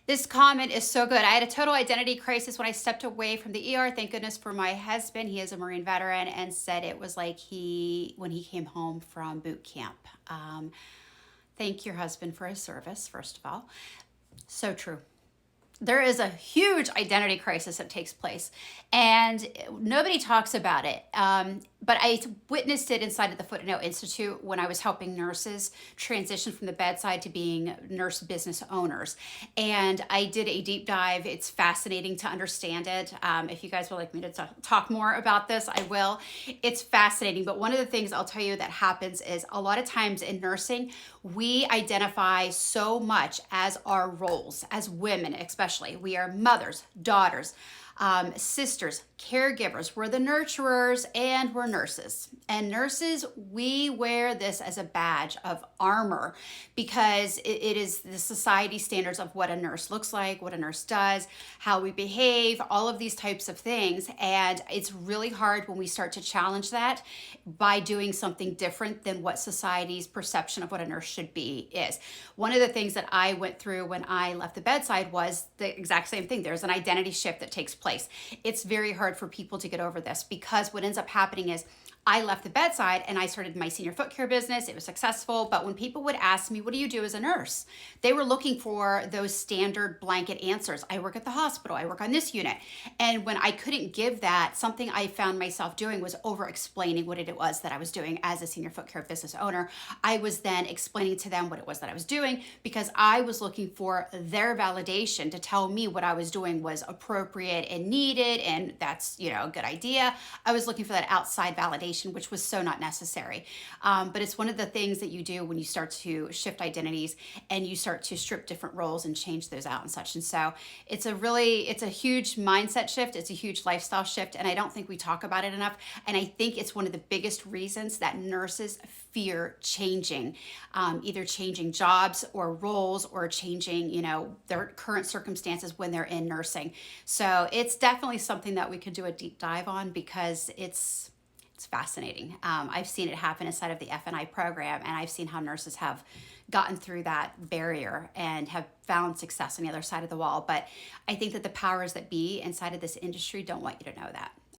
This comment is so good. I had a total identity crisis when I stepped away from the ER. Thank goodness for my husband. He is a Marine veteran and said it was like when he came home from boot camp. Thank your husband for his service, first of all. So true. There is a huge identity crisis that takes place, and nobody talks about it. But I witnessed it inside of the Footnote Institute when I was helping nurses transition from the bedside to being nurse business owners. And I did a deep dive. It's fascinating to understand it. If you guys would like me to talk more about this, I will. It's fascinating. But one of the things I'll tell you that happens is a lot of times in nursing, we identify so much as our roles as women, especially. We are mothers, daughters, sisters, caregivers. We're the nurturers and we're nurses. And nurses, we wear this as a badge of armor because it is the society standards of what a nurse looks like, what a nurse does, how we behave, all of these types of things. And it's really hard when we start to challenge that by doing something different than what society's perception of what a nurse should be is. One of the things that I went through when I left the bedside was the exact same thing. There's an identity shift that takes place. It's very hard for people to get over this because what ends up happening is I left the bedside and I started my senior foot care business. It was successful. But when people would ask me, what do you do as a nurse? They were looking for those standard blanket answers. I work at the hospital. I work on this unit. And when I couldn't give that, something I found myself doing was over explaining what it was that I was doing as a senior foot care business owner. I was then explaining to them what it was that I was doing because I was looking for their validation to tell me what I was doing was appropriate and needed. And that's, a good idea. I was looking for that outside validation, which was so not necessary. But it's one of the things that you do when you start to shift identities and you start to strip different roles and change those out and such. And so it's a huge mindset shift. It's a huge lifestyle shift. And I don't think we talk about it enough. And I think it's one of the biggest reasons that nurses fear changing, either changing jobs or roles or changing, their current circumstances when they're in nursing. So it's definitely something that we could do a deep dive on because it's fascinating. I've seen it happen inside of the F&I program, and I've seen how nurses have gotten through that barrier and have found success on the other side of the wall. But I think that the powers that be inside of this industry don't want you to know that.